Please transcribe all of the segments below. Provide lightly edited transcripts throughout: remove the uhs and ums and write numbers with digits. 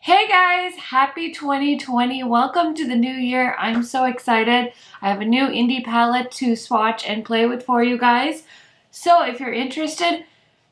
Hey guys, happy 2020. Welcome to the new year. I'm so excited. I have a new indie palette to swatch and play with for you guys. So if you're interested,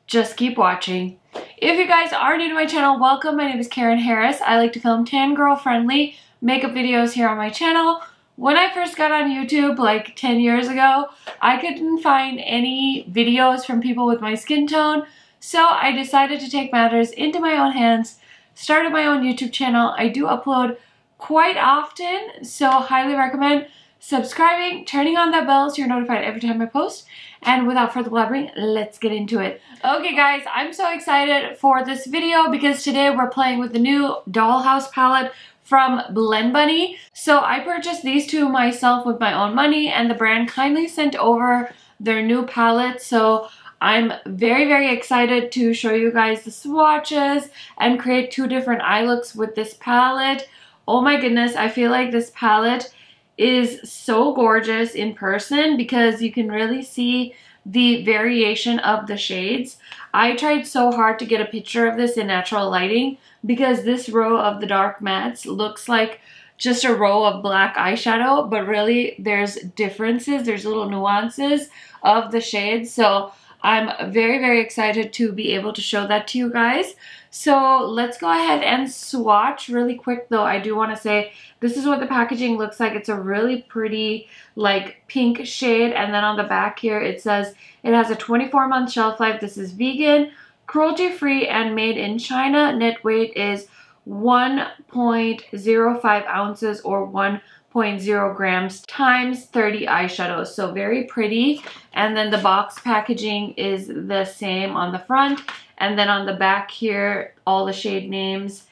just keep watching. If you guys are new to my channel, welcome. My name is Karen Harris. I like to film tan girl friendly makeup videos here on my channel. When I first got on YouTube like 10 years ago, I couldn't find any videos from people with my skin tone. So I decided to take matters into my own hands, started my own YouTube channel. I do upload quite often, so highly recommend subscribing, turning on that bell so you're notified every time I post. And without further blabbering, let's get into it. Okay guys, I'm so excited for this video because today we're playing with the new Dollhouse palette from Blend Bunny. So I purchased these two myself with my own money, and the brand kindly sent over their new palette. So I'm very excited to show you guys the swatches and create two different eye looks with this palette. Oh my goodness, I feel like this palette is so gorgeous in person because you can really see the variation of the shades. I tried so hard to get a picture of this in natural lighting because this row of the dark mattes looks like just a row of black eyeshadow, but really there's differences, there's little nuances of the shades. So I'm very excited to be able to show that to you guys. So let's go ahead and swatch really quick though. I do want to say this is what the packaging looks like. It's a really pretty like pink shade, and then on the back here it says it has a 24-month shelf life. This is vegan, cruelty-free, and made in China. Net weight is 1.05 ounces or 1.0 grams times 30 eyeshadows. So very pretty. And then the box packaging is the same on the front, and then on the back here all the shade names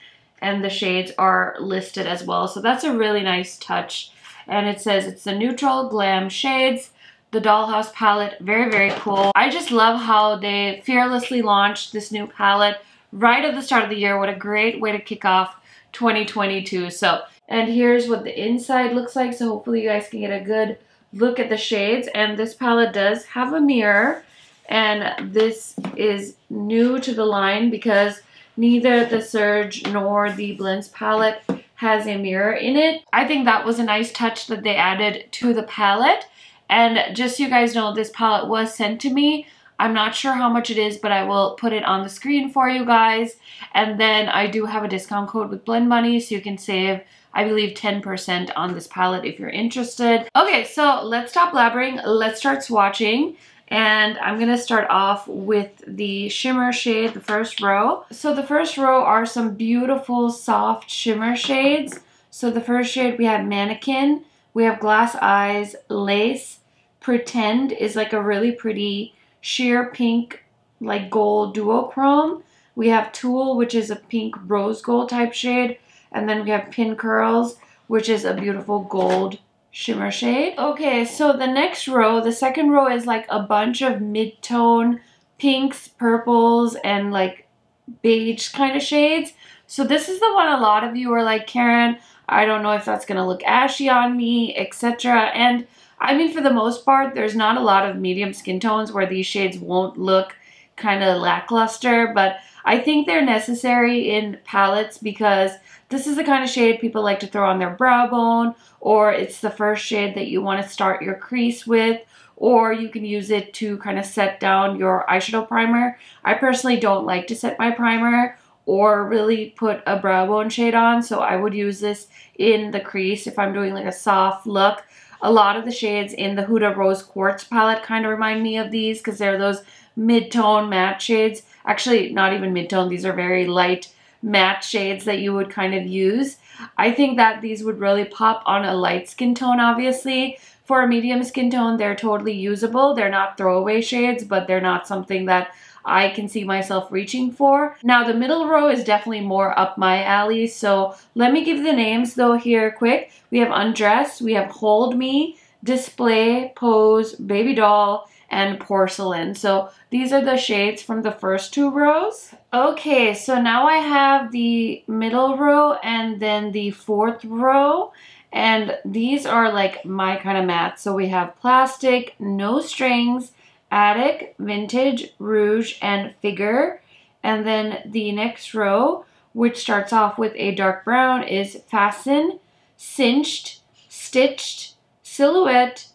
and the shades are listed as well. So that's a really nice touch. And it says it's the neutral glam shades, the Dollhouse palette. Very cool. I just love how they fearlessly launched this new palette right at the start of the year. What a great way to kick off 2022. So, and here's what the inside looks like. So hopefully you guys can get a good look at the shades. And this palette does have a mirror, and this is new to the line because neither the Surge nor the Blends palette has a mirror in it. I think that was a nice touch that they added to the palette. And just so you guys know, this palette was sent to me. I'm not sure how much it is, but I will put it on the screen for you guys. And then I do have a discount code with Blend Bunny, so you can save, I believe, 10% on this palette if you're interested. Okay, so let's stop blabbering. Let's start swatching. And I'm going to start off with the shimmer shade, the first row. So the first row are some beautiful soft shimmer shades. So the first shade we have Mannequin, we have Glass Eyes, Lace, Pretend is like a really pretty sheer pink like gold duochrome. We have Tool, which is a pink rose gold type shade. And then we have Pin Curls, which is a beautiful gold shimmer shade. Okay, so the next row, the second row, is like a bunch of mid-tone pinks, purples, and like beige kind of shades. So this is the one a lot of you are like, Karen, I don't know if that's gonna look ashy on me, etc. And I mean, for the most part, there's not a lot of medium skin tones where these shades won't look kind of lackluster, but I think they're necessary in palettes because this is the kind of shade people like to throw on their brow bone, or it's the first shade that you want to start your crease with, or you can use it to kind of set down your eyeshadow primer. I personally don't like to set my primer or really put a brow bone shade on, so I would use this in the crease if I'm doing like a soft look. A lot of the shades in the Huda Rose Quartz palette kind of remind me of these because they're those mid-tone matte shades. Actually, not even mid-tone. These are very light matte shades that you would kind of use. I think that these would really pop on a light skin tone, obviously. For a medium skin tone, they're totally usable. They're not throwaway shades, but they're not something that I can see myself reaching for. Now, the middle row is definitely more up my alley, so let me give the names though here quick. We have Undress, we have Hold Me, Display, Pose, Baby Doll, and Porcelain. So these are the shades from the first two rows. Okay, so now I have the middle row and then the fourth row, and these are like my kind of matte. So we have Plastic, No Strings, Attic, Vintage, Rouge, and Figure. And then the next row which starts off with a dark brown, is Fasten, Cinched, Stitched, Silhouette,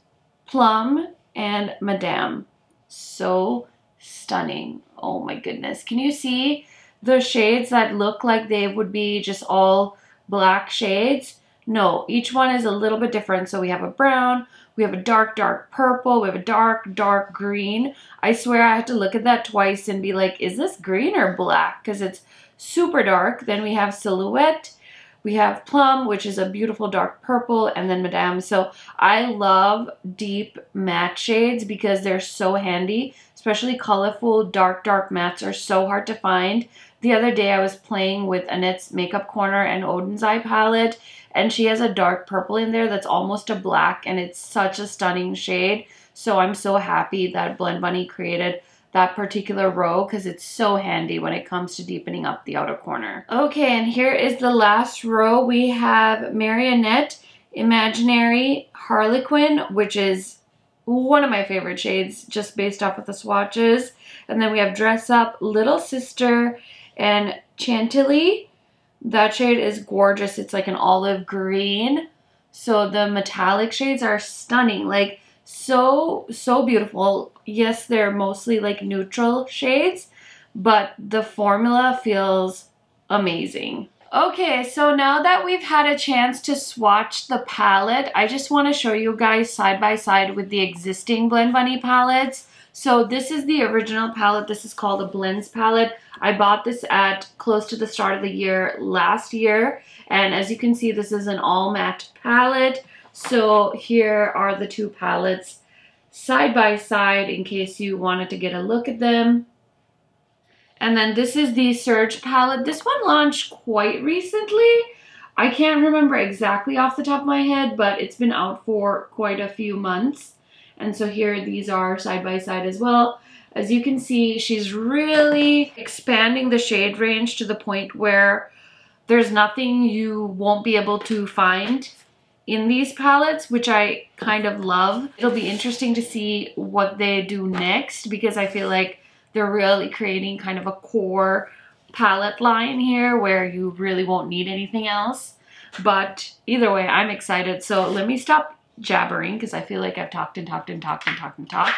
Plum, and Madame. So stunning. Oh my goodness. Can you see the shades that look like they would be just all black shades? No, each one is a little bit different. So we have a brown, we have a dark, dark purple, we have a dark, dark green. I swear I had to look at that twice and be like, is this green or black? Because it's super dark. Then we have Silhouette, we have Plum, which is a beautiful dark purple, and then Madame. So I love deep matte shades because they're so handy, especially colorful dark, dark mattes are so hard to find. The other day I was playing with Annette's Makeup Corner and Oden's Eye palette, and she has a dark purple in there that's almost a black, and it's such a stunning shade. So I'm so happy that Blend Bunny created that particular row because it's so handy when it comes to deepening up the outer corner. Okay, and here is the last row. We have Marionette, Imaginary, Harlequin, which is one of my favorite shades just based off of the swatches. And then we have Dress Up, Little Sister, and Chantilly. That shade is gorgeous. It's like an olive green. So the metallic shades are stunning. Like, so beautiful. Yes, they're mostly like neutral shades, but the formula feels amazing. Okay, so now that we've had a chance to swatch the palette, I just want to show you guys side by side with the existing Blend Bunny palettes. So this is the original palette. This is called a Blends palette. I bought this at close to the start of the year last year, and as you can see, this is an all matte palette. So here are the two palettes side by side in case you wanted to get a look at them. And then this is the Surge palette. This one launched quite recently. I can't remember exactly off the top of my head, but it's been out for quite a few months. And so here these are side by side as well. As you can see, she's really expanding the shade range to the point where there's nothing you won't be able to find in these palettes, which I kind of love. It'll be interesting to see what they do next because I feel like they're really creating kind of a core palette line here where you really won't need anything else. But either way, I'm excited. So let me stop jabbering because I feel like I've talked and talked and talked and talked and talked.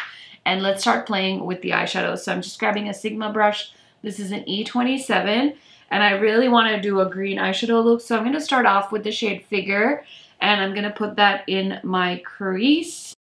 And let's start playing with the eyeshadows. So I'm just grabbing a Sigma brush. This is an E27. And I really want to do a green eyeshadow look. So I'm going to start off with the shade Figure. And I'm going to put that in my crease.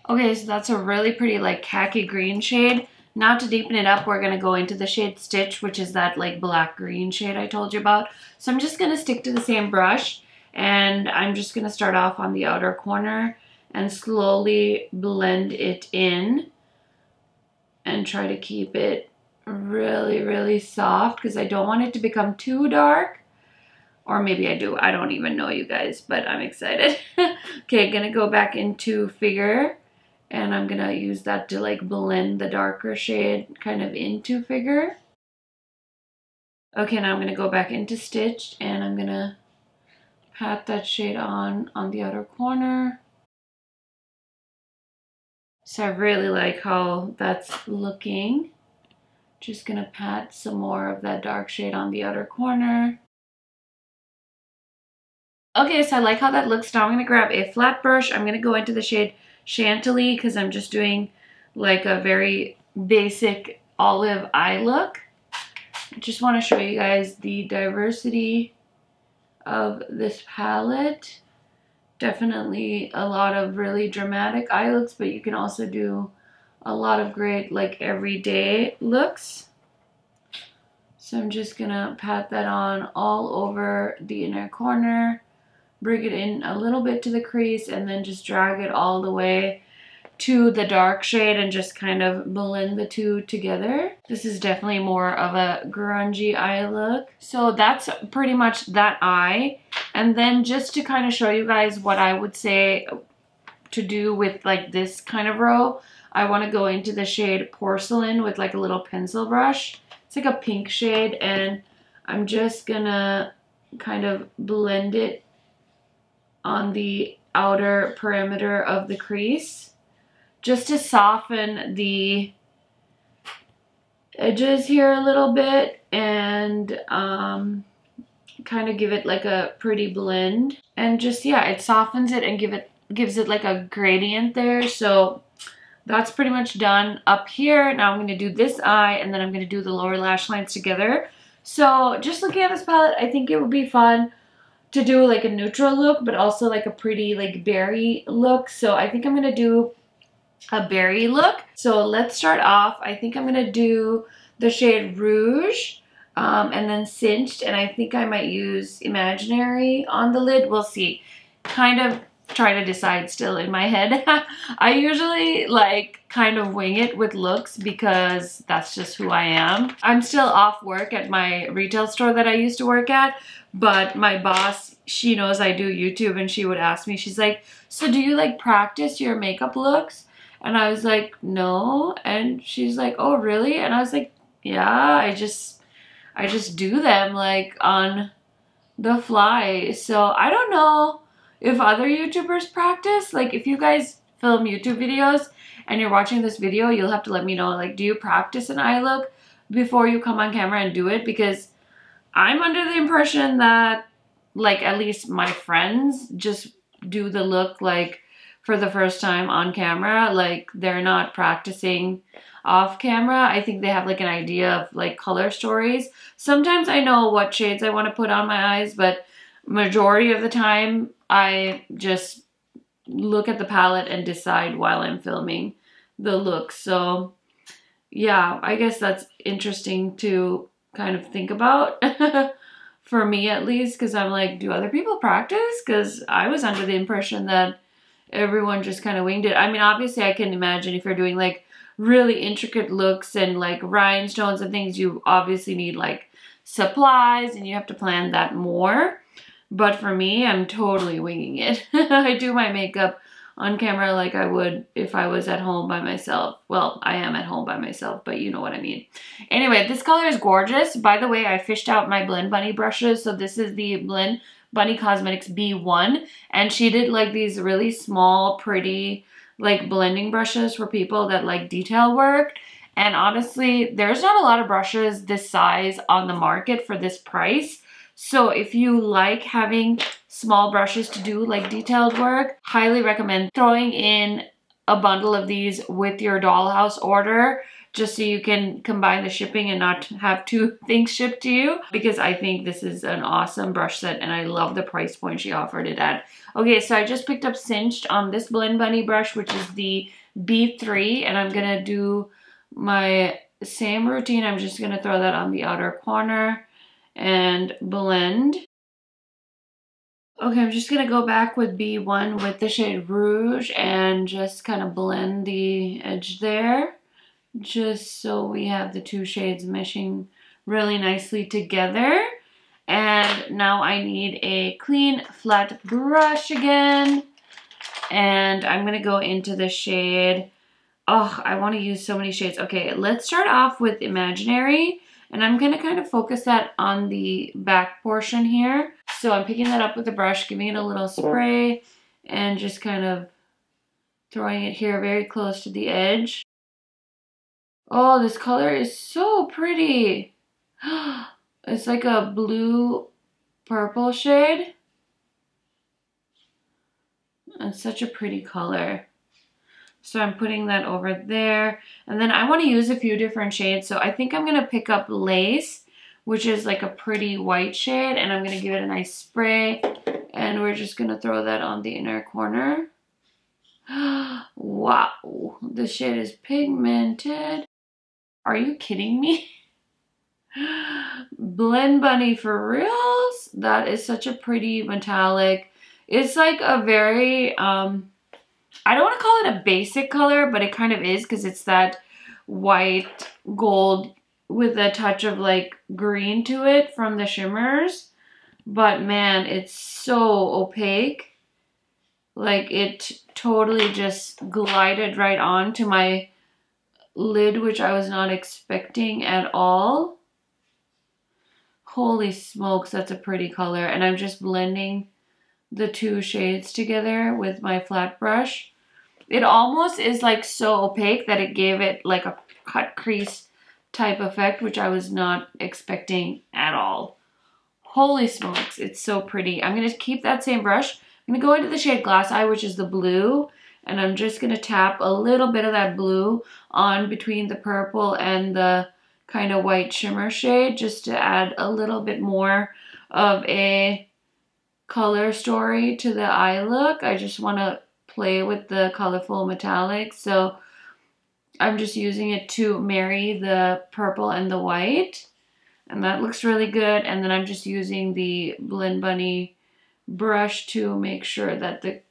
Okay, so that's a really pretty like khaki green shade. Now to deepen it up, we're going to go into the shade Stitch, which is that like black green shade I told you about. So I'm just going to stick to the same brush. And I'm just going to start off on the outer corner and slowly blend it in. And try to keep it really, really soft because I don't want it to become too dark. Or maybe I do. I don't even know, you guys, but I'm excited. Okay, gonna go back into Figure. And I'm gonna use that to like blend the darker shade kind of into Figure. Okay, now I'm gonna go back into Stitch and I'm gonna pat that shade on the outer corner. So I really like how that's looking. Just gonna pat some more of that dark shade on the outer corner. Okay, so I like how that looks. Now I'm going to grab a flat brush. I'm going to go into the shade Chantilly because I'm just doing like a very basic olive eye look. I just want to show you guys the diversity of this palette. Definitely a lot of really dramatic eye looks, but you can also do a lot of great like everyday looks. So I'm just going to pat that on all over the inner corner. Bring it in a little bit to the crease and then just drag it all the way to the dark shade and just kind of blend the two together. This is definitely more of a grungy eye look. So that's pretty much that eye. And then just to kind of show you guys what I would say to do with like this kind of row, I want to go into the shade Porcelain with like a little pencil brush. It's like a pink shade and I'm just gonna kind of blend it on the outer perimeter of the crease just to soften the edges here a little bit and kind of give it like a pretty blend. And just, yeah, it softens it and gives it like a gradient there. So that's pretty much done up here. Now I'm going to do this eye and then I'm going to do the lower lash lines together. So just looking at this palette, I think it would be fun to do like a neutral look, but also like a pretty like berry look. So I think I'm going to do a berry look. So let's start off. I think I'm going to do the shade Rouge and then Cinched. And I think I might use Imaginary on the lid. We'll see. Kind of trying to decide still in my head. I usually like kind of wing it with looks because that's just who I am. I'm still off work at my retail store that I used to work at, but my boss, she knows I do YouTube and she would ask me, she's like, so do you like practice your makeup looks? And I was like, no. And she's like, oh really? And I was like, yeah, I just do them like on the fly. So I don't know if other YouTubers practice. Like if you guys film YouTube videos and you're watching this video, you'll have to let me know, like, do you practice an eye look before you come on camera and do it? Because I'm under the impression that like at least my friends just do the look like for the first time on camera. Like they're not practicing off camera. I think they have like an idea of like color stories. Sometimes I know what shades I want to put on my eyes, but majority of the time I just look at the palette and decide while I'm filming the look. So yeah, I guess that's interesting to kind of think about for me at least, because I'm like, do other people practice? Because I was under the impression that everyone just kind of winged it. I mean, obviously I can imagine if you're doing like really intricate looks and like rhinestones and things, you obviously need like supplies and you have to plan that more. But for me, I'm totally winging it. I do my makeup on camera like I would if I was at home by myself. Well, I am at home by myself, but you know what I mean. Anyway, this color is gorgeous. By the way, I fished out my Blend Bunny brushes. So this is the Blend Bunny Cosmetics B1. And she did like these really small, pretty, like blending brushes for people that like detail work. And honestly, there's not a lot of brushes this size on the market for this price. So if you like having small brushes to do like detailed work, highly recommend throwing in a bundle of these with your Dollhouse order, just so you can combine the shipping and not have two things shipped to you, because I think this is an awesome brush set and I love the price point she offered it at. Okay, so I just picked up Cinched on this Blend Bunny brush, which is the B3, and I'm gonna do my same routine. I'm just gonna throw that on the outer corner and blend. Okay, I'm just gonna go back with B1 with the shade Rouge and just kind of blend the edge there, just so we have the two shades meshing really nicely together. And now I need a clean flat brush again, and I'm gonna go into the shade, oh, I want to use so many shades. Okay, let's start off with Imaginary. And I'm going to kind of focus that on the back portion here. So I'm picking that up with the brush, giving it a little spray, and just kind of throwing it here very close to the edge. Oh, this color is so pretty. It's like a blue purple shade. It's such a pretty color. So I'm putting that over there. And then I want to use a few different shades. So I think I'm going to pick up Lace, which is like a pretty white shade. And I'm going to give it a nice spray. And we're just going to throw that on the inner corner. Wow. This shade is pigmented. Are you kidding me? Blend Bunny for reals? That is such a pretty metallic. It's like a very... I don't want to call it a basic color, but it kind of is, because it's that white gold with a touch of like green to it from the shimmers. But man, it's so opaque. Like it totally just glided right onto my lid, which I was not expecting at all. Holy smokes, that's a pretty color. And I'm just blending the two shades together with my flat brush. It almost is like so opaque that it gave it like a cut crease type effect, which I was not expecting at all. Holy smokes, it's so pretty. I'm going to keep that same brush. I'm going to go into the shade Glass Eye, which is the blue, and I'm just going to tap a little bit of that blue on between the purple and the kind of white shimmer shade, just to add a little bit more of a color story to the eye look. I just want to play with the colorful metallics, so I'm just using it to marry the purple and the white. And that looks really good. And then I'm just using the Blend Bunny brush to make sure that the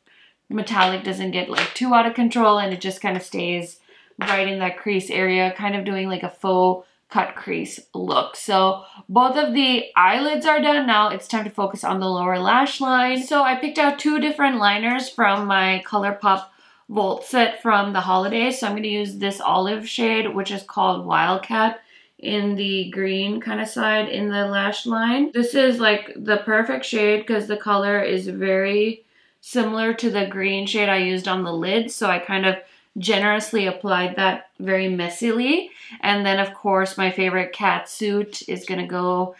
metallic doesn't get like too out of control and it just kind of stays right in that crease area, kind of doing like a faux cut crease look. So both of the eyelids are done. Now it's time to focus on the lower lash line. So I picked out 2 different liners from my ColourPop Volt set from the holidays. So I'm going to use this olive shade, which is called Wildcat, in the green kind of side in the lash line. This is like the perfect shade because the color is very similar to the green shade I used on the lid. So I kind of generously applied that very messily. And then of course my favorite cat suit is gonna go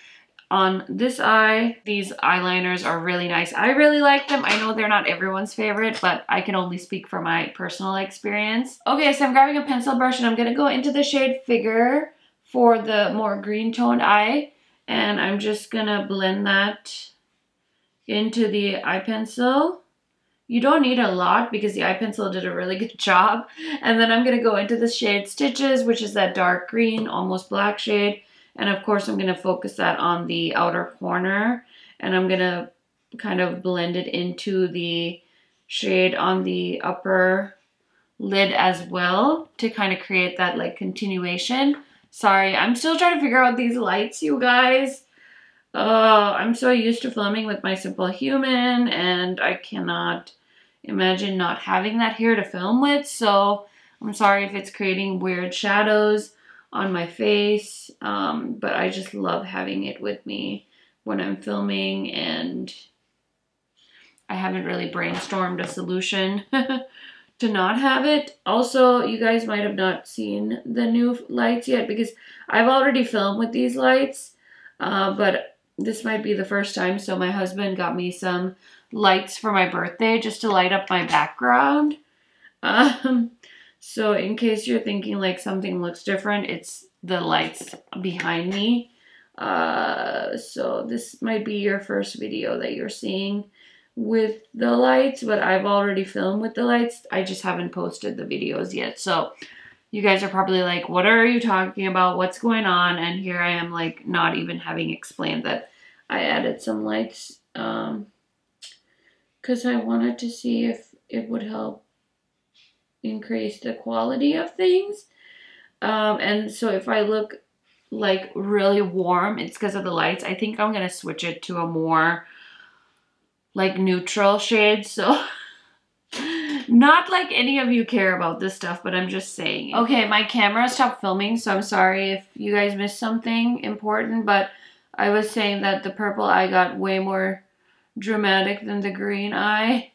on this eye. These eyeliners are really nice. I really like them. I know they're not everyone's favorite, but I can only speak from my personal experience. Okay, so I'm grabbing a pencil brush and I'm gonna go into the shade Figure for the more green toned eye, and I'm just gonna blend that into the eye pencil. You don't need a lot because the eye pencil did a really good job. And then I'm gonna go into the shade Stitches, which is that dark green, almost black shade. And of course I'm gonna focus that on the outer corner, and I'm gonna kind of blend it into the shade on the upper lid as well to kind of create that like continuation. Sorry, I'm still trying to figure out these lights, you guys. I'm so used to filming with my Simple Human, and I cannot imagine not having that here to film with. So I'm sorry if it's creating weird shadows on my face, but I just love having it with me when I'm filming, and I haven't really brainstormed a solution to not have it. Also, you guys might have not seen the new lights yet because I've already filmed with these lights, but this might be the first time. So my husband got me some lights for my birthday just to light up my background. So in case you're thinking like something looks different, it's the lights behind me. So this might be your first video that you're seeing with the lights, but I've already filmed with the lights. I just haven't posted the videos yet. So you guys are probably like, what are you talking about? What's going on? And here I am like not even having explained that I added some lights because I wanted to see if it would help increase the quality of things. And so if I look like really warm, it's because of the lights. I think I'm going to switch it to a more like neutral shade. So not like any of you care about this stuff, but I'm just saying. Okay, my camera stopped filming, so I'm sorry if you guys missed something important, but I was saying that the purple eye got way more dramatic than the green eye.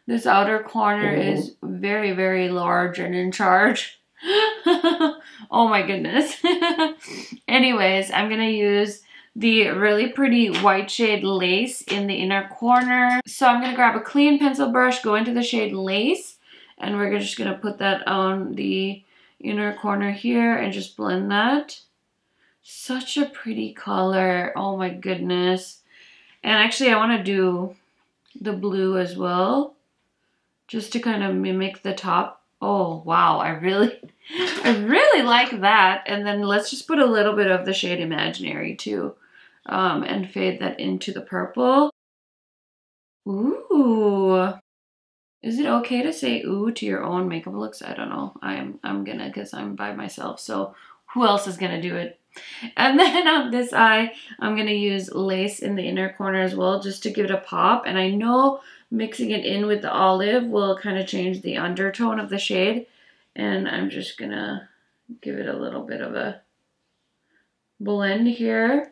This outer corner is very, very large and in charge. Oh my goodness. Anyways, I'm gonna use the really pretty white shade Lace in the inner corner. So I'm gonna grab a clean pencil brush, go into the shade Lace, and we're just gonna put that on the inner corner here and just blend that. Such a pretty color. Oh my goodness. And actually I wanna do the blue as well, just to kind of mimic the top. Oh wow, I really like that. And then let's just put a little bit of the shade Imaginary too, and fade that into the purple. Ooh. Is it okay to say ooh to your own makeup looks? I don't know. I'm gonna, because I'm by myself, so who else is gonna do it? And then on this eye, I'm gonna use Lace in the inner corner as well, just to give it a pop. And I know mixing it in with the olive will kind of change the undertone of the shade. And I'm just gonna give it a little bit of a blend here.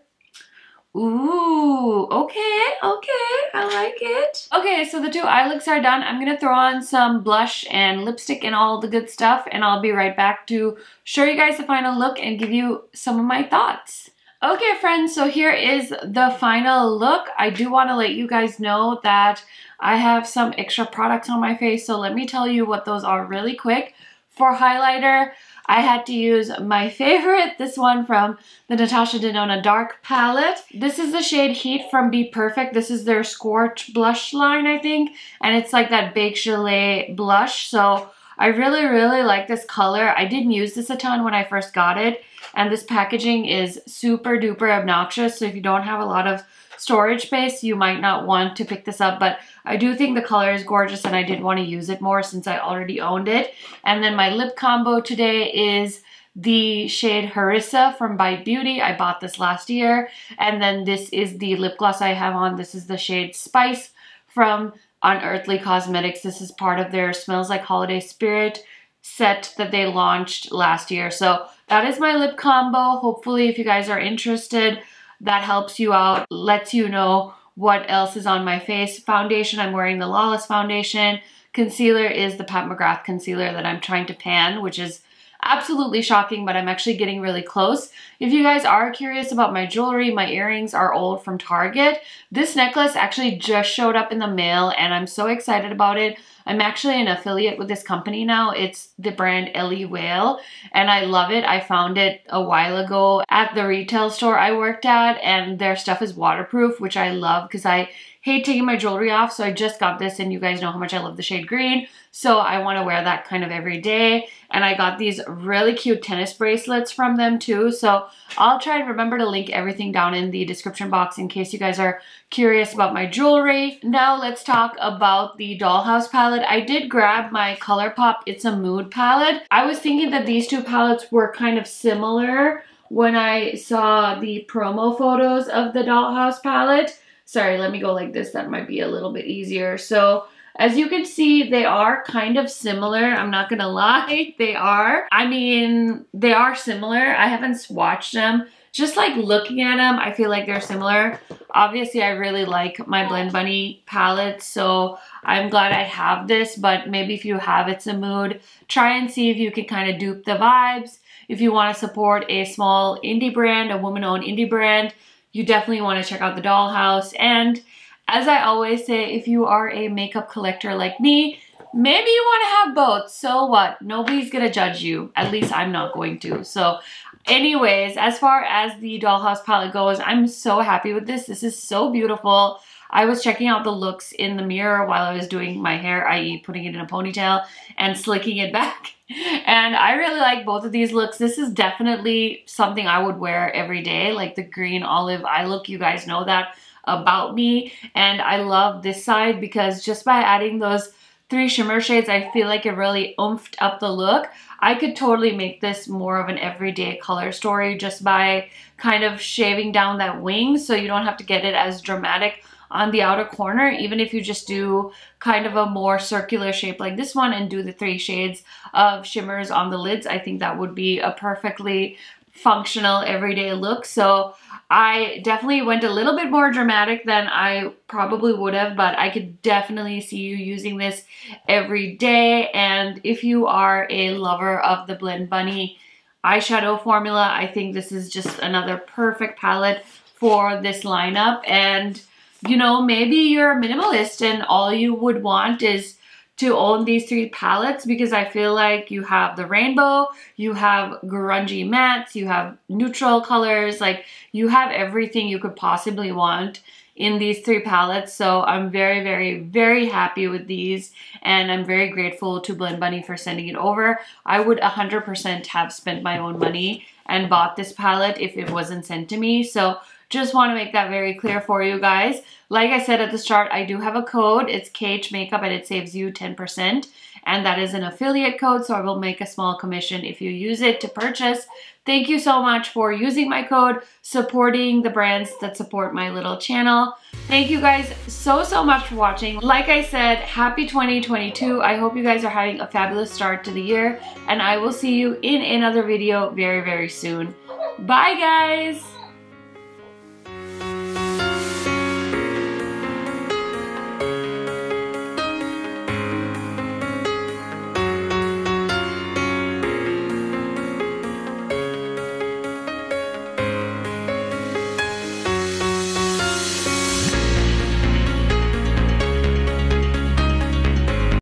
Ooh, okay, okay, I like it. Okay, so the 2 eye looks are done. I'm gonna throw on some blush and lipstick and all the good stuff, and I'll be right back to show you guys the final look and give you some of my thoughts. Okay friends, so here is the final look. I do want to let you guys know that I have some extra products on my face, so let me tell you what those are really quick. For highlighter, I had to use my favorite, this one from the Natasha Denona Dark Palette. This is the shade Heat from Be Perfect. This is their Scorch blush line, I think, and it's like that Baked Gelée blush, so I really like this color. I didn't use this a ton when I first got it, and this packaging is super duper obnoxious, so if you don't have a lot of storage space, you might not want to pick this up, but I do think the color is gorgeous and I did want to use it more since I already owned it. And then my lip combo today is the shade Harissa from Bite Beauty. I bought this last year. And then this is the lip gloss I have on. This is the shade Spice from Unearthly Cosmetics. This is part of their Smells Like Holiday Spirit set that they launched last year. So that is my lip combo. Hopefully, if you guys are interested, that helps you out, lets you know what else is on my face. Foundation, I'm wearing the Lawless foundation. Concealer is the Pat McGrath concealer that I'm trying to pan, which is absolutely shocking, but I'm actually getting really close. If you guys are curious about my jewelry, my earrings are old from Target. This necklace actually just showed up in the mail and I'm so excited about it. I'm actually an affiliate with this company now. It's the brand Ellie Whale and I love it. I found it a while ago at the retail store I worked at and their stuff is waterproof, which I love because I hate taking my jewelry off. So I just got this and you guys know how much I love the shade green. So I want to wear that kind of every day. And I got these really cute tennis bracelets from them too. So I'll try and remember to link everything down in the description box in case you guys are curious about my jewelry. Now let's talk about the Dollhouse palette. I did grab my ColourPop It's a Mood palette. I was thinking that these 2 palettes were kind of similar when I saw the promo photos of the Dollhouse palette. Sorry, let me go like this. That might be a little bit easier. So as you can see, they are kind of similar. I'm not gonna lie, they are. I mean, they are similar. I haven't swatched them. Just like looking at them, I feel like they're similar. Obviously, I really like my Blend Bunny palette, so I'm glad I have this, but maybe if you have It's a Mood, try and see if you can kind of dupe the vibes. If you want to support a small indie brand, a woman-owned indie brand, you definitely want to check out the Dollhouse. And as I always say, if you are a makeup collector like me, maybe you want to have both. So what? Nobody's going to judge you. At least I'm not going to. So anyways, as far as the Dollhouse palette goes, I'm so happy with this. This is so beautiful. I was checking out the looks in the mirror while I was doing my hair, i.e. putting it in a ponytail and slicking it back. And I really like both of these looks. This is definitely something I would wear every day, like the green olive eye look. You guys know that about me. And I love this side because just by adding those 3 shimmer shades, I feel like it really oomphed up the look. I could totally make this more of an everyday color story just by kind of shaving down that wing so you don't have to get it as dramatic on the outer corner. Even if you just do kind of a more circular shape like this one and do the 3 shades of shimmers on the lids, I think that would be a perfectly functional everyday look. So I definitely went a little bit more dramatic than I probably would have, but I could definitely see you using this every day. And if you are a lover of the Blend Bunny eyeshadow formula, I think this is just another perfect palette for this lineup. And you know, maybe you're a minimalist and all you would want is to own these 3 palettes, because I feel like you have the rainbow, you have grungy mattes, you have neutral colors, like you have everything you could possibly want in these 3 palettes. So I'm very happy with these and I'm very grateful to Blend Bunny for sending it over. I would 100% have spent my own money and bought this palette if it wasn't sent to me. So just want to make that very clear for you guys. Like I said at the start, I do have a code. It's KH Makeup and it saves you 10%. And that is an affiliate code, so I will make a small commission if you use it to purchase. Thank you so much for using my code, supporting the brands that support my little channel. Thank you guys so much for watching. Like I said, happy 2022. I hope you guys are having a fabulous start to the year. And I will see you in another video very soon. Bye guys!